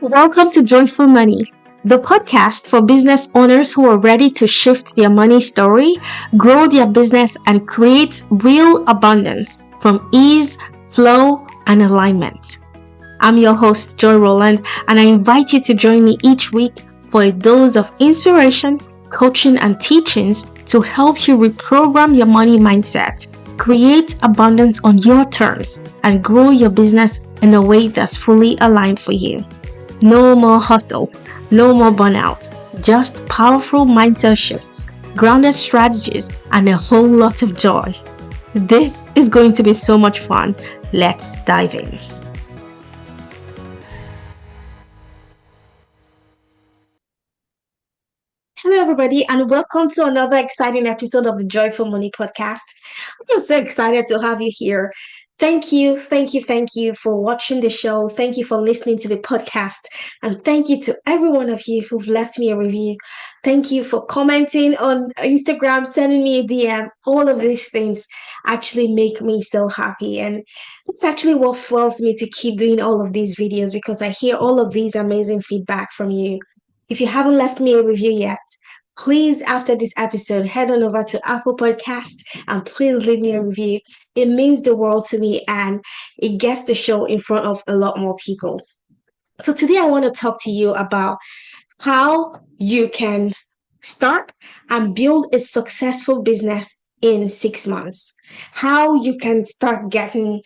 Welcome to Joyful Money, the podcast for business owners who are ready to shift their money story, grow their business, and create real abundance from ease, flow, and alignment. I'm your host, Joy Roland, and I invite you to join me each week for a dose of inspiration, coaching, and teachings to help you reprogram your money mindset, create abundance on your terms, and grow your business in a way that's fully aligned for you. No more hustle, no more burnout, just powerful mindset shifts, grounded strategies, and a whole lot of joy. This is going to be so much fun. Let's dive in. Hello, everybody, and welcome to another exciting episode of the Joyful Money Podcast. I'm so excited to have you here. Thank you for watching the show. Thank you for listening to the podcast. And thank you to every one of you who've left me a review. Thank you for commenting on Instagram, sending me a DM. All of these things actually make me so happy. And it's actually what fuels me to keep doing all of these videos because I hear all of these amazing feedback from you. If you haven't left me a review yet, please, after this episode, head on over to Apple Podcast and please leave me a review. It means the world to me and it gets the show in front of a lot more people. So today I want to talk to you about how you can start and build a successful business in 6 months. How you can start getting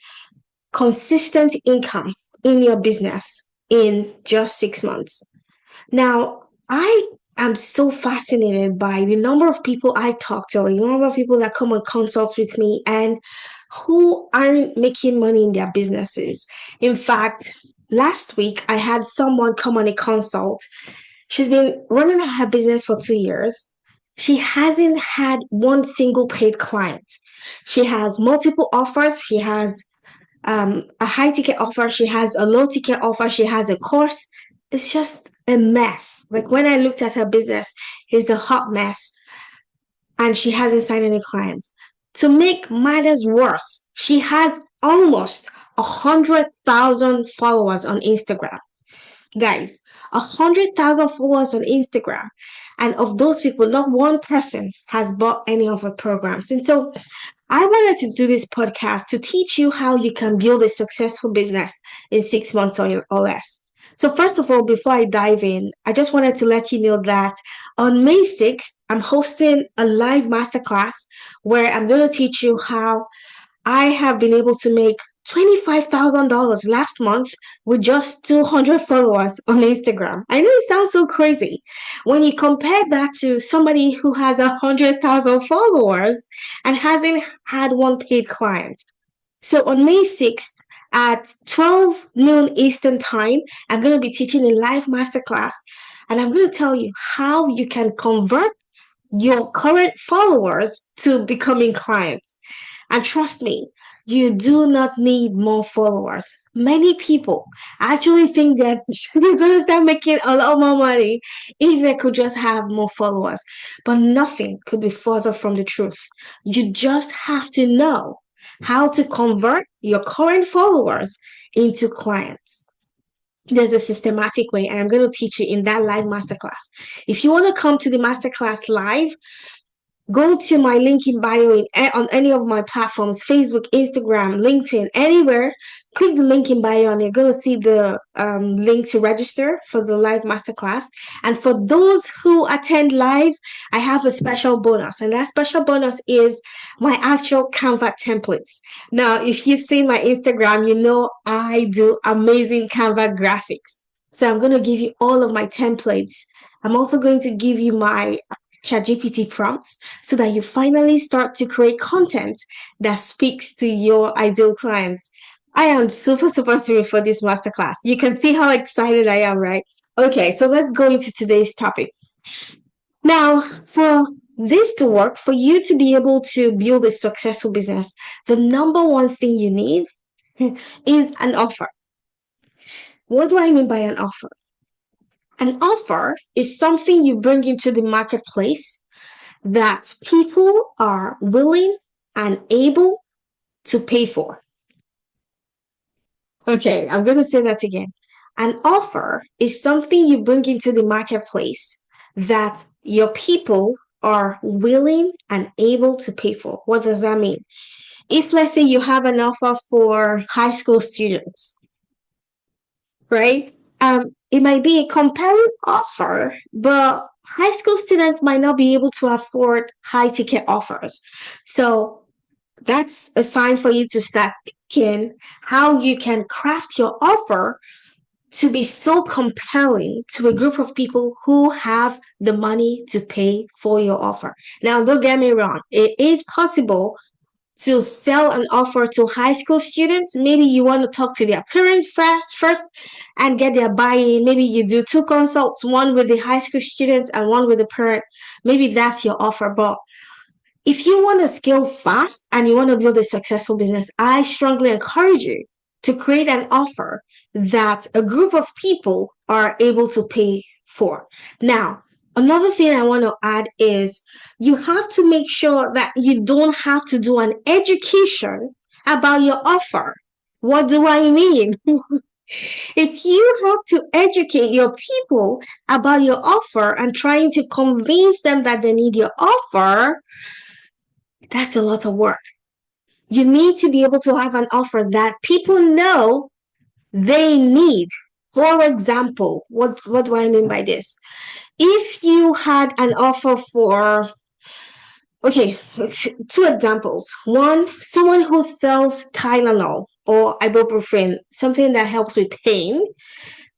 consistent income in your business in just 6 months. Now, I'm so fascinated by the number of people I talk to, the number of people that come and consult with me and who aren't making money in their businesses. In fact, last week I had someone come on a consult. She's been running her business for 2 years. She hasn't had one single paid client. She has multiple offers. She has a high ticket offer. She has a low ticket offer. She has a course. It's just a mess. Like when I looked at her business, it's a hot mess. And she hasn't signed any clients. To make matters worse, she has almost 100,000 followers on Instagram. Guys, 100,000 followers on Instagram. And of those people, not one person has bought any of her programs. And so I wanted to do this podcast to teach you how you can build a successful business in 6 months or less. So first of all, before I dive in, I just wanted to let you know that on May 6th, I'm hosting a live masterclass where I'm going to teach you how I have been able to make $25,000 last month with just 200 followers on Instagram. I know it sounds so crazy. When you compare that to somebody who has 100,000 followers and hasn't had one paid client. So on May 6th at 12 noon Eastern time, I'm going to be teaching a live masterclass and I'm going to tell you how you can convert your current followers to becoming clients. And trust me, you do not need more followers. Many people actually think that they're going to start making a lot more money if they could just have more followers. But nothing could be further from the truth. You just have to know how to convert your current followers into clients. There's a systematic way, and I'm going to teach you in that live masterclass. If you want to come to the masterclass live, go to my link in bio on any of my platforms, Facebook, Instagram, LinkedIn, anywhere. Click the link in bio and you're going to see the link to register for the live masterclass. And for those who attend live, I have a special bonus. And that special bonus is my actual Canva templates. Now, if you've seen my Instagram, you know I do amazing Canva graphics. So I'm going to give you all of my templates. I'm also going to give you my ChatGPT prompts so that you finally start to create content that speaks to your ideal clients. I am super thrilled for this masterclass. You can see how excited I am, right? Okay, so let's go into today's topic. Now, for this to work, for you to be able to build a successful business, the number one thing you need is an offer. What do I mean by an offer? An offer is something you bring into the marketplace that people are willing and able to pay for. Okay, I'm going to say that again. An offer is something you bring into the marketplace that your people are willing and able to pay for. What does that mean? If, let's say, you have an offer for high school students, right? It might be a compelling offer, but high school students might not be able to afford high ticket offers. So that's a sign for you to start thinking how you can craft your offer to be so compelling to a group of people who have the money to pay for your offer. Now, don't get me wrong, it is possible to sell an offer to high school students. Maybe you want to talk to their parents first and get their buy-in. Maybe you do two consults, one with the high school students and one with the parent. Maybe that's your offer. But if you want to scale fast and you want to build a successful business, I strongly encourage you to create an offer that a group of people are able to pay for. Now, another thing I want to add is you have to make sure that you don't have to do an education about your offer. What do I mean? If you have to educate your people about your offer and trying to convince them that they need your offer, that's a lot of work. You need to be able to have an offer that people know they need. For example, what do I mean by this? If you had an offer for, okay, two examples. One, someone who sells Tylenol or ibuprofen, something that helps with pain.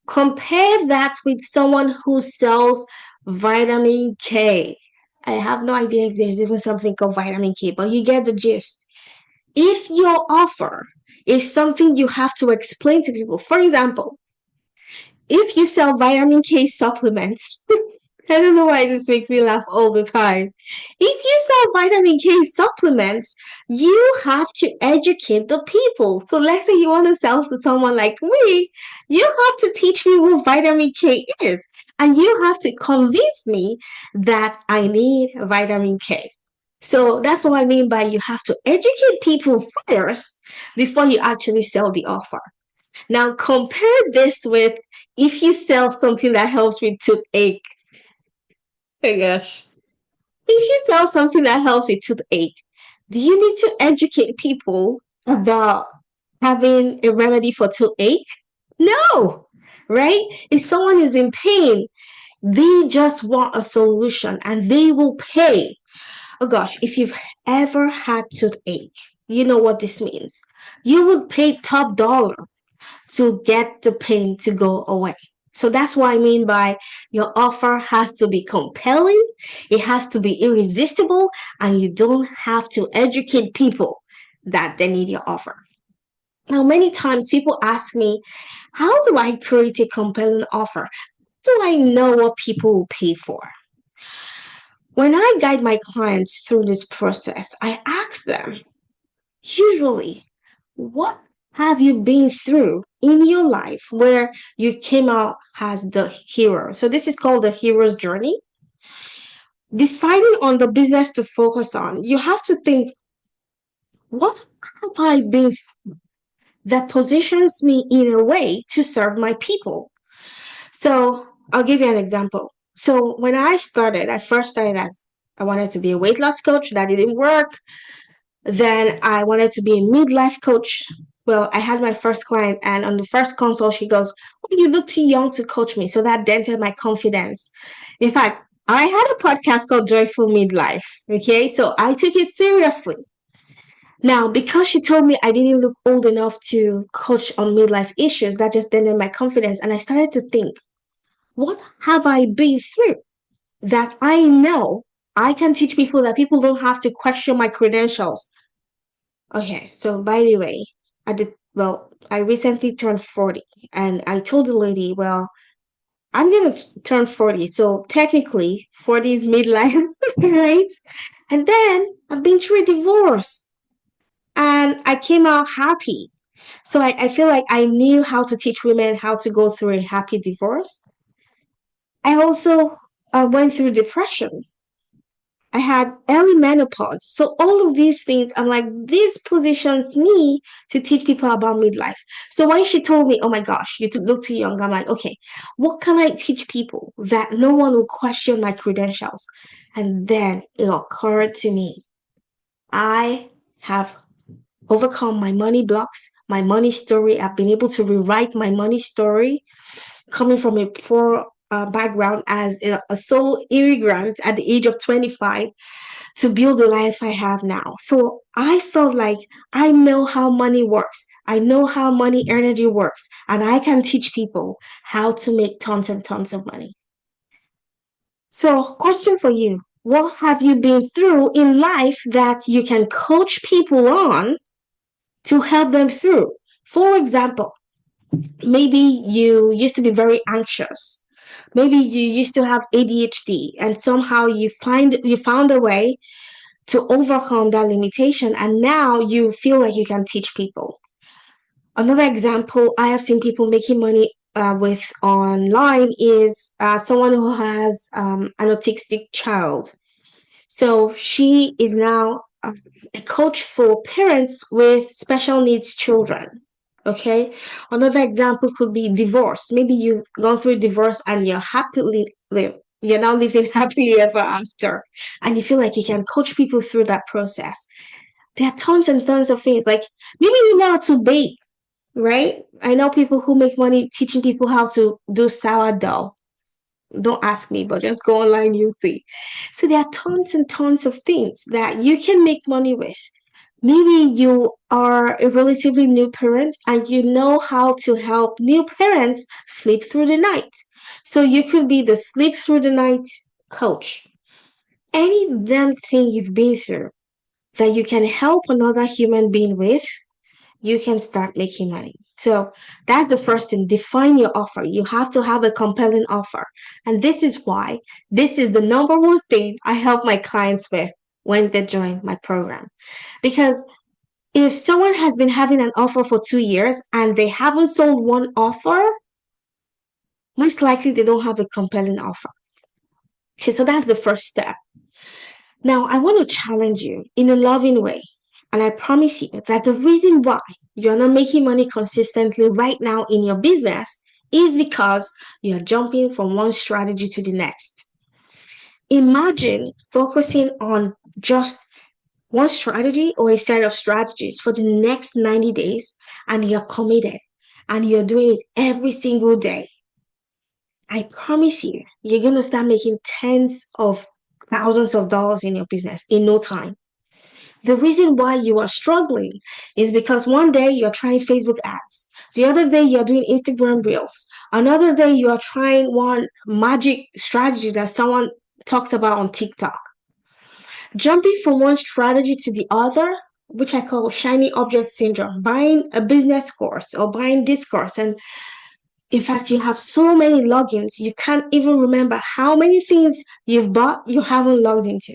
Compare that with someone who sells vitamin K. I have no idea if there's even something called vitamin K, but you get the gist. If your offer is something you have to explain to people, for example, if you sell vitamin K supplements, I don't know why this makes me laugh all the time. If you sell vitamin K supplements, you have to educate the people. So let's say you want to sell to someone like me, you have to teach me what vitamin K is. And you have to convince me that I need vitamin K. So that's what I mean by you have to educate people first before you actually sell the offer. Now compare this with if you sell something that helps with toothache. Oh gosh. If you sell something that helps with toothache, do you need to educate people about having a remedy for toothache? No, right? If someone is in pain, they just want a solution and they will pay. Oh gosh, if you've ever had toothache, you know what this means. You would pay top dollar to get the pain to go away. So that's what I mean by your offer has to be compelling, it has to be irresistible, and you don't have to educate people that they need your offer. Now, many times people ask me, how do I create a compelling offer? Do I know what people will pay for? When I guide my clients through this process, I ask them, usually, what have you been through in your life where you came out as the hero? So, this is called the hero's journey. Deciding on the business to focus on, you have to think, what have I been that positions me in a way to serve my people? So, I'll give you an example. So, when I first started as I wanted to be a weight loss coach. That didn't work. Then I wanted to be a midlife coach. Well, I had my first client, and on the first consult, she goes, "Oh, you look too young to coach me." So that dented my confidence. In fact, I had a podcast called Joyful Midlife. Okay, so I took it seriously. Now, because she told me I didn't look old enough to coach on midlife issues, that just dented my confidence. And I started to think, what have I been through that I know I can teach people that people don't have to question my credentials? Okay, so by the way, I recently turned 40 and I told the lady, well, I'm gonna turn 40. So technically 40 is midlife, right? And then I've been through a divorce and I came out happy. So I feel like I knew how to teach women how to go through a happy divorce. I also went through depression. I had early menopause. So all of these things, I'm like, this positions me to teach people about midlife. So when she told me, oh my gosh, look too young, I'm like, okay, what can I teach people that no one will question my credentials? And then it occurred to me, I have overcome my money blocks, my money story. I've been able to rewrite my money story coming from a poor background as a sole immigrant at the age of 25 to build the life I have now. So I felt like I know how money works. I know how money energy works, and I can teach people how to make tons and tons of money. So, question for you. What have you been through in life that you can coach people on to help them through? For example, maybe you used to be very anxious. Maybe you used to have ADHD and somehow you found a way to overcome that limitation and now you feel like you can teach people. Another example I have seen people making money with online is someone who has an autistic child. So she is now a coach for parents with special needs children. Okay. Another example could be divorce. Maybe you've gone through divorce and you're now living happily ever after, and you feel like you can coach people through that process. There are tons and tons of things. Like maybe you know how to bake, right? I know people who make money teaching people how to do sourdough. Don't ask me, but just go online, you'll see. So there are tons and tons of things that you can make money with. Maybe you are a relatively new parent and you know how to help new parents sleep through the night. So you could be the sleep through the night coach. Any damn thing you've been through that you can help another human being with, you can start making money. So that's the first thing. Define your offer. You have to have a compelling offer. And this is why this is the number one thing I help my clients with when they join my program. Because if someone has been having an offer for 2 years and they haven't sold one offer, most likely they don't have a compelling offer. Okay, so that's the first step. Now, I want to challenge you in a loving way. And I promise you that the reason why you're not making money consistently right now in your business is because you're jumping from one strategy to the next. Imagine focusing on just one strategy or a set of strategies for the next 90 days and you're committed and you're doing it every single day. I promise you, you're going to start making tens of thousands of dollars in your business in no time. The reason why you are struggling is because one day you're trying Facebook ads, the other day you're doing Instagram reels, another day you are trying one magic strategy that someone talks about on TikTok. Jumping from one strategy to the other, which I call shiny object syndrome, buying a business course or buying this course, and in fact, you have so many logins, you can't even remember how many things you've bought you haven't logged into.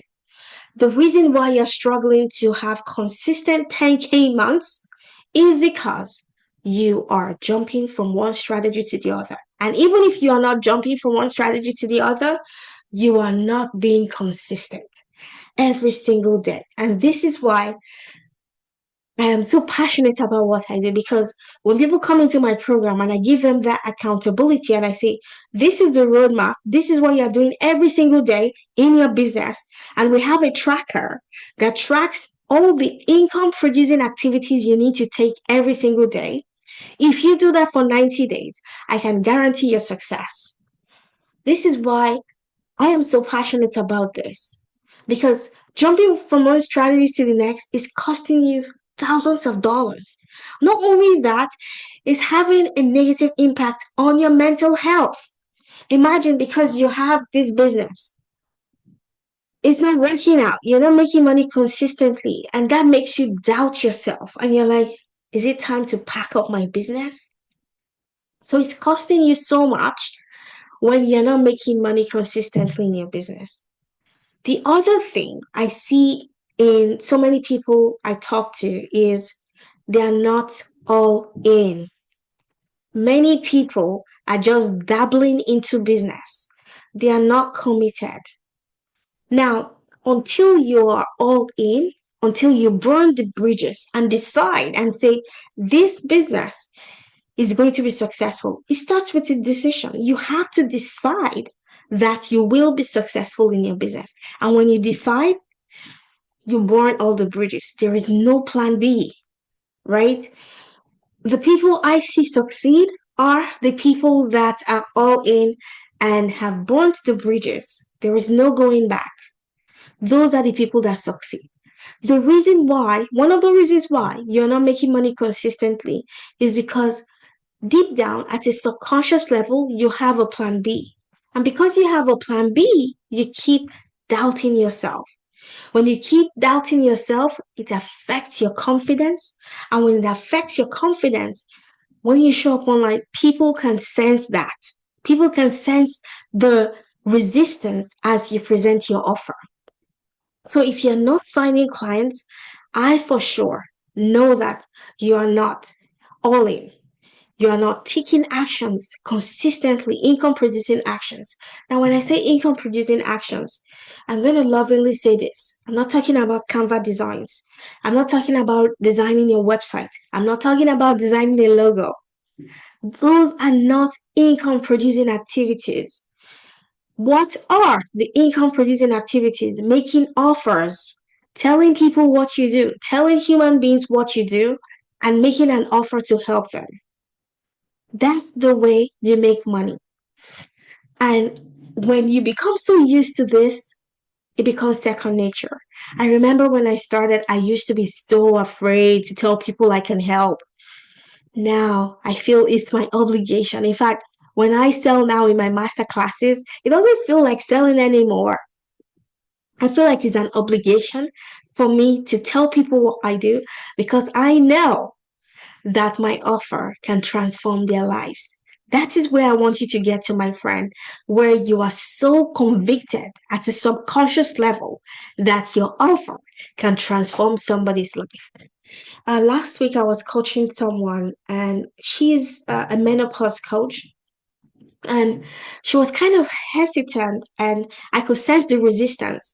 The reason why you're struggling to have consistent 10K months is because you are jumping from one strategy to the other. And even if you are not jumping from one strategy to the other, you are not being consistent every single day. And this is why I am so passionate about what I do, because when people come into my program and I give them that accountability and I say, this is the roadmap, this is what you're doing every single day in your business. And we have a tracker that tracks all the income producing activities you need to take every single day. If you do that for 90 days, I can guarantee your success. This is why I am so passionate about this, because jumping from one strategy to the next is costing you thousands of dollars. Not only that, it's having a negative impact on your mental health. Imagine, because you have this business, it's not working out, you're not making money consistently, and that makes you doubt yourself. And you're like, is it time to pack up my business? So it's costing you so much when you're not making money consistently in your business. The other thing I see in so many people I talk to is they're not all in. Many people are just dabbling into business. They are not committed. Now, until you are all in, until you burn the bridges and decide and say, this business is going to be successful. It starts with a decision. You have to decide that you will be successful in your business. And when you decide, you burn all the bridges. There is no plan B, right? The people I see succeed are the people that are all in and have burnt the bridges. There is no going back. Those are the people that succeed. The reason why, one of the reasons why you're not making money consistently is because deep down at a subconscious level, you have a plan B. And because you have a plan B, you keep doubting yourself. When you keep doubting yourself, it affects your confidence. And when it affects your confidence, when you show up online, people can sense that. People can sense the resistance as you present your offer. So if you're not signing clients, I for sure know that you are not all in. You are not taking actions consistently, income producing actions. Now, when I say income producing actions, I'm going to lovingly say this. I'm not talking about Canva designs. I'm not talking about designing your website. I'm not talking about designing a logo. Those are not income producing activities. What are the income producing activities? Making offers, telling people what you do, telling human beings what you do, and making an offer to help them. That's the way you make money. And when you become so used to this, it becomes second nature. I remember when I started, I used to be so afraid to tell people I can help. Now I feel it's my obligation. In fact, when I sell now in my master classes, it doesn't feel like selling anymore. I feel like it's an obligation for me to tell people what I do because I know that my offer can transform their lives. That is where I want you to get to, my friend, where you are so convicted at a subconscious level that your offer can transform somebody's life. Last week, I was coaching someone, and she's a menopause coach. And she was kind of hesitant, and I could sense the resistance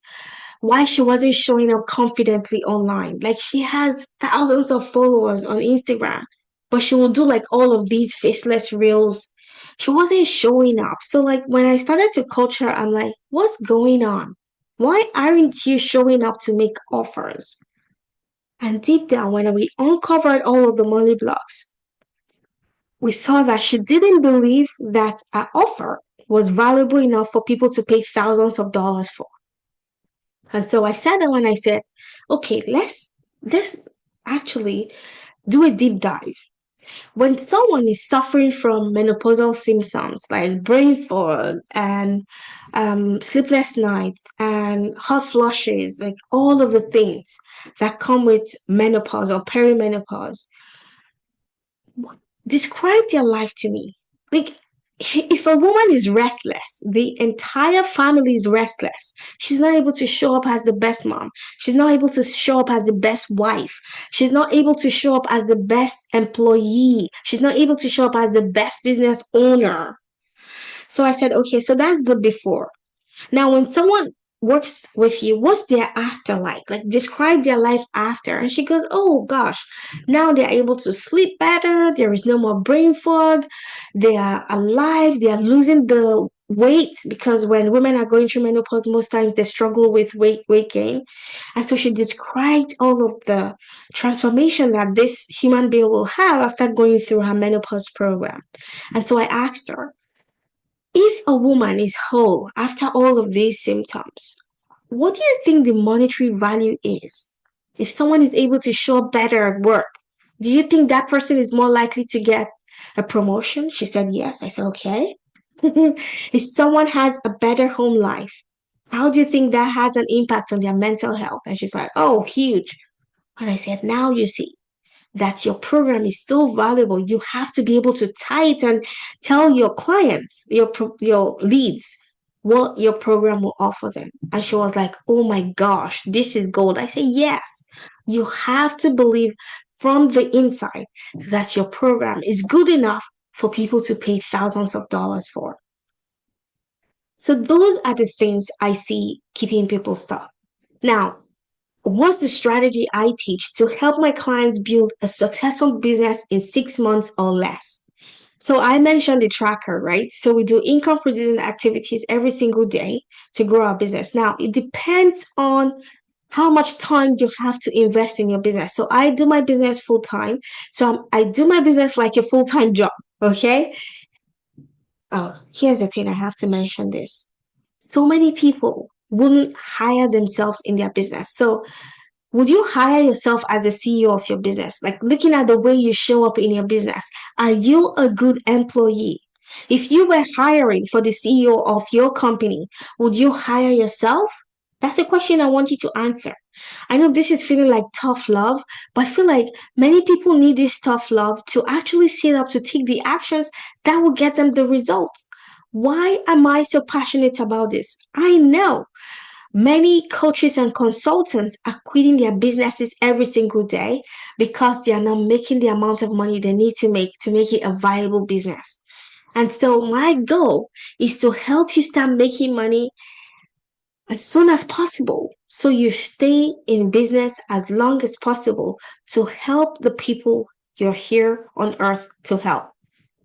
why she wasn't showing up confidently online. Like she has thousands of followers on Instagram, but she will do like all of these faceless reels. She wasn't showing up. So like when I started to coach her, I'm like, what's going on? Why aren't you showing up to make offers? And deep down, when we uncovered all of the money blocks, we saw that she didn't believe that our offer was valuable enough for people to pay thousands of dollars for. And so I sat down and I said, okay, let's actually do a deep dive. When someone is suffering from menopausal symptoms like brain fog and sleepless nights and hot flushes, like all of the things that come with menopause or perimenopause, describe their life to me. Like, if a woman is restless, the entire family is restless. She's not able to show up as the best mom. She's not able to show up as the best wife. She's not able to show up as the best employee. She's not able to show up as the best business owner. So I said, okay, so that's the before. Now, when someone works with you, what's their after like? Like, describe their life after. And she goes, oh gosh, now they're able to sleep better. There is no more brain fog. They are alive. They are losing the weight because when women are going through menopause, most times they struggle with weight gain. And so she described all of the transformation that this human being will have after going through her menopause program. And so I asked her, if a woman is whole after all of these symptoms, what do you think the monetary value is? If someone is able to show up better at work, do you think that person is more likely to get a promotion? She said yes. I said, okay. If someone has a better home life, how do you think that has an impact on their mental health? And she's like, oh, huge. And I said, now you see that your program is so valuable. You have to be able to tie it and tell your clients, your leads, what your program will offer them. And she was like, oh my gosh, this is gold. I say, yes, you have to believe from the inside that your program is good enough for people to pay thousands of dollars for. So those are the things I see keeping people stuck. Now, what's the strategy I teach to help my clients build a successful business in 6 months or less? So I mentioned the tracker, right? So we do income producing activities every single day to grow our business. Now, it depends on how much time you have to invest in your business. So I do my business full time. So I do my business like a full time job. Okay. Oh, here's the thing, I have to mention this. So many people wouldn't hire themselves in their business. So would you hire yourself as a CEO of your business? Like looking at the way you show up in your business, are you a good employee? If you were hiring for the CEO of your company, would you hire yourself? That's a question I want you to answer. I know this is feeling like tough love, but I feel like many people need this tough love to actually sit up to take the actions that will get them the results. Why am I so passionate about this? I know many coaches and consultants are quitting their businesses every single day because they are not making the amount of money they need to make it a viable business. And so my goal is to help you start making money as soon as possible so you stay in business as long as possible to help the people you're here on earth to help.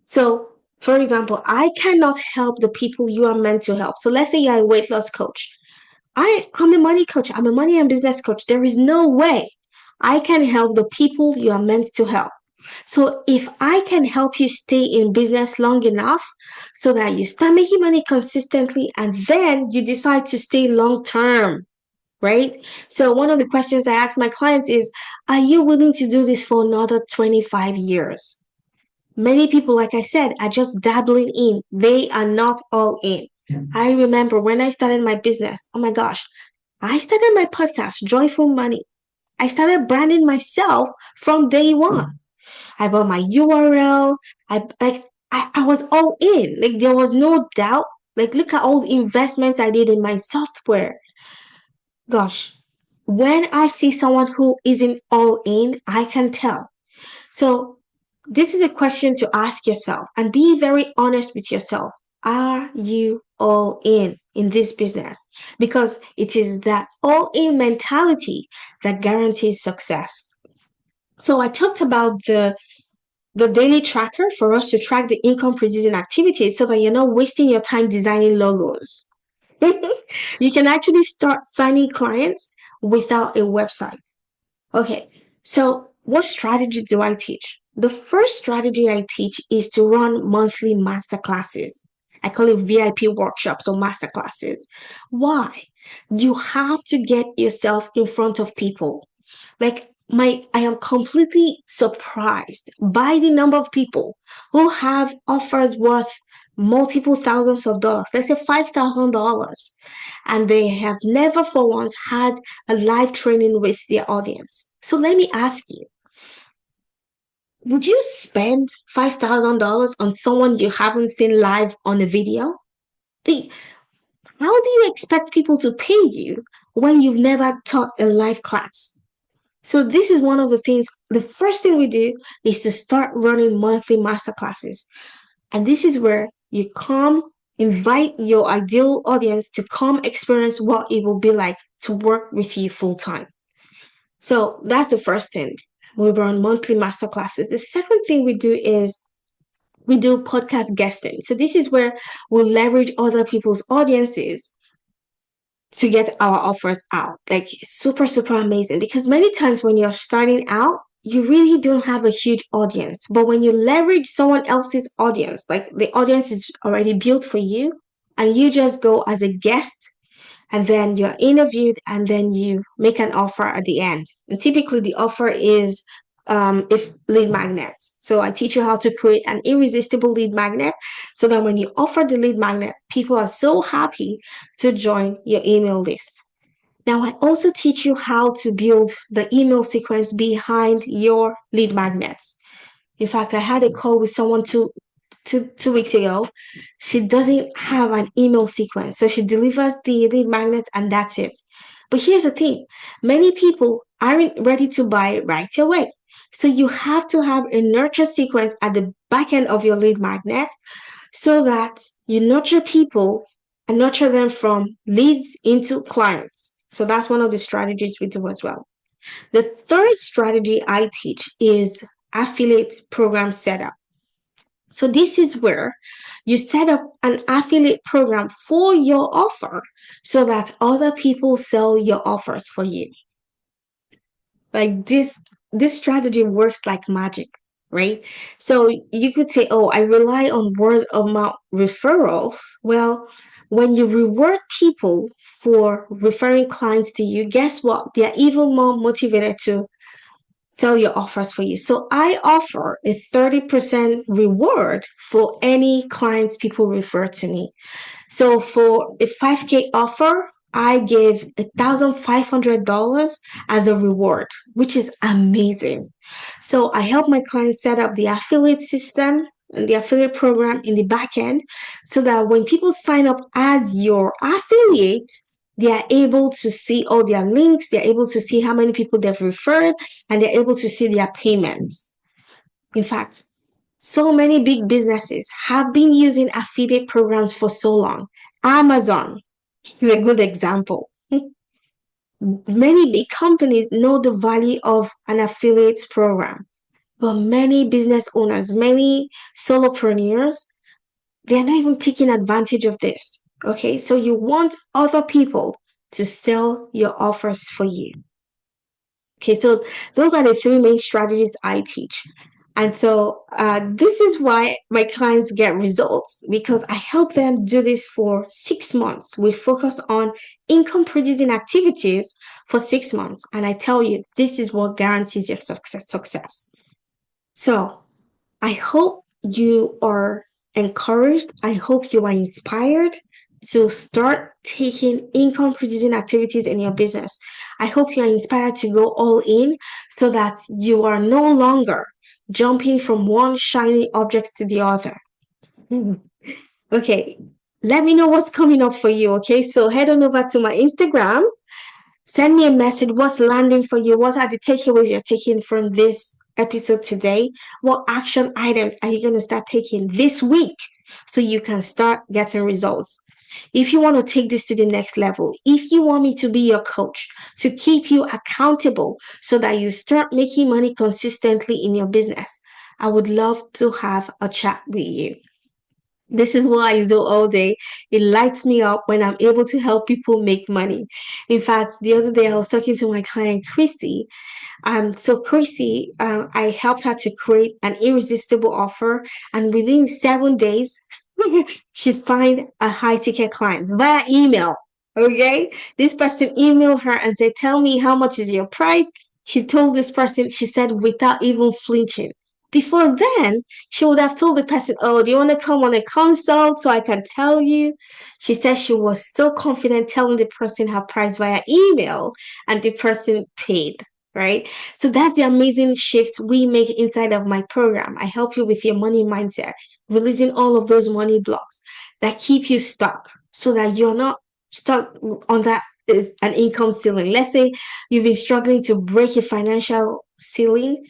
So, for example, I cannot help the people you are meant to help. So let's say you're a weight loss coach. I'm a money coach. I'm a money and business coach. There is no way I can help the people you are meant to help. So if I can help you stay in business long enough so that you start making money consistently and then you decide to stay long term, right? So one of the questions I ask my clients is, are you willing to do this for another 25 years? Many people, like I said, are just dabbling in. They are not all in. I remember when I started my business, oh my gosh, I started my podcast, Joyful Money. I started branding myself from day one. I bought my URL. I was all in. Like there was no doubt. Like look at all the investments I did in my software. Gosh, when I see someone who isn't all in, I can tell. So this is a question to ask yourself and be very honest with yourself. Are you all in this business? Because it is that all in mentality that guarantees success. So I talked about the daily tracker for us to track the income producing activities so that you're not wasting your time designing logos. You can actually start signing clients without a website. Okay, so what strategy do I teach? The first strategy I teach is to run monthly masterclasses. I call it VIP workshops or masterclasses. Why? You have to get yourself in front of people. Like I am completely surprised by the number of people who have offers worth multiple thousands of dollars, let's say $5,000, and they have never for once had a live training with their audience. So let me ask you, would you spend $5,000 on someone you haven't seen live on a video? The, how do you expect people to pay you when you've never taught a live class? So this is one of the things, the first thing we do is to start running monthly masterclasses. And this is where you come, invite your ideal audience to come experience what it will be like to work with you full time. So that's the first thing. We run monthly masterclasses. The second thing we do is we do podcast guesting. So this is where we leverage other people's audiences to get our offers out. Like super, super amazing. Because many times when you're starting out, you really don't have a huge audience. But when you leverage someone else's audience, like the audience is already built for you, and you just go as a guest and then you're interviewed and then you make an offer at the end. And typically the offer is if lead magnets. So I teach you how to create an irresistible lead magnet so that when you offer the lead magnet, people are so happy to join your email list. Now, I also teach you how to build the email sequence behind your lead magnets. In fact, I had a call with someone two weeks ago. She doesn't have an email sequence. So she delivers the lead magnet and that's it. But here's the thing, many people aren't ready to buy right away. So you have to have a nurture sequence at the back end of your lead magnet so that you nurture people and nurture them from leads into clients. So that's one of the strategies we do as well. The third strategy I teach is affiliate program setup. So this is where you set up an affiliate program for your offer so that other people sell your offers for you. Like this strategy works like magic, right? So you could say, oh, I rely on word of mouth referrals. Well, when you reward people for referring clients to you, guess what? They're even more motivated to sell your offers for you. So I offer a 30% reward for any clients people refer to me. So for a 5K offer, I give $1,500 as a reward, which is amazing. So I help my clients set up the affiliate system and the affiliate program in the back end so that when people sign up as your affiliate, they are able to see all their links, they're able to see how many people they've referred, and they're able to see their payments. In fact, so many big businesses have been using affiliate programs for so long. Amazon is a good example. Many big companies know the value of an affiliate program, but many business owners, many solopreneurs, they're not even taking advantage of this. Okay, so you want other people to sell your offers for you. Okay, so those are the three main strategies I teach. And so this is why my clients get results because I help them do this for 6 months. We focus on income producing activities for 6 months. And I tell you, this is what guarantees your success. So I hope you are encouraged. I hope you are inspired to start taking income producing activities in your business. I hope you are inspired to go all in so that you are no longer jumping from one shiny object to the other. Okay, let me know what's coming up for you. Okay, so head on over to my Instagram. Send me a message. What's landing for you? What are the takeaways you're taking from this episode today? What action items are you going to start taking this week so you can start getting results? If you want to take this to the next level, if you want me to be your coach, to keep you accountable so that you start making money consistently in your business, I would love to have a chat with you. This is what I do all day. It lights me up when I'm able to help people make money. In fact, the other day I was talking to my client, Christy. So Chrissy, I helped her to create an irresistible offer, and within 7 days, she signed a high ticket client via email. Okay, this person emailed her and said, "Tell me how much is your price." She told this person, she said, without even flinching. Before then, she would have told the person, "Oh, do you want to come on a consult so I can tell you?" She said she was so confident telling the person her price via email, and the person paid. Right? So that's the amazing shifts we make inside of my program. I help you with your money mindset, releasing all of those money blocks that keep you stuck so that you're not stuck on that is an income ceiling. Let's say you've been struggling to break a financial ceiling.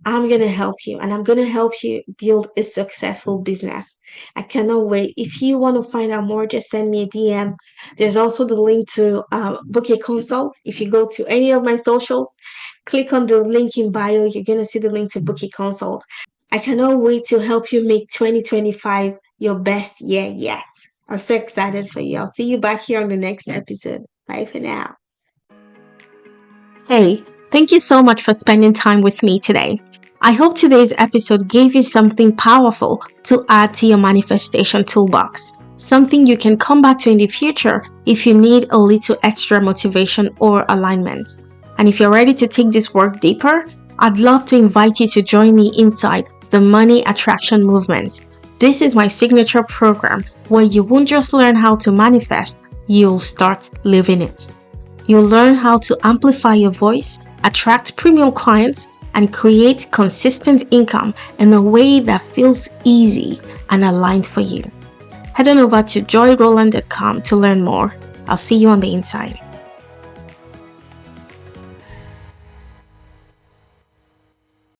I'm going to help you, and I'm going to help you build a successful business. I cannot wait. If you want to find out more, just send me a DM. There's also the link to book a consult. If you go to any of my socials, click on the link in bio. You're going to see the link to book a consult. I cannot wait to help you make 2025 your best year yet. I'm so excited for you. I'll see you back here on the next episode. Bye for now. Hey, thank you so much for spending time with me today. I hope today's episode gave you something powerful to add to your manifestation toolbox, something you can come back to in the future if you need a little extra motivation or alignment. And if you're ready to take this work deeper, I'd love to invite you to join me inside the Money Attraction Movement. This is my signature program where you won't just learn how to manifest, you'll start living it. You'll learn how to amplify your voice, attract premium clients, and create consistent income in a way that feels easy and aligned for you. Head on over to joyroland.com to learn more. I'll see you on the inside.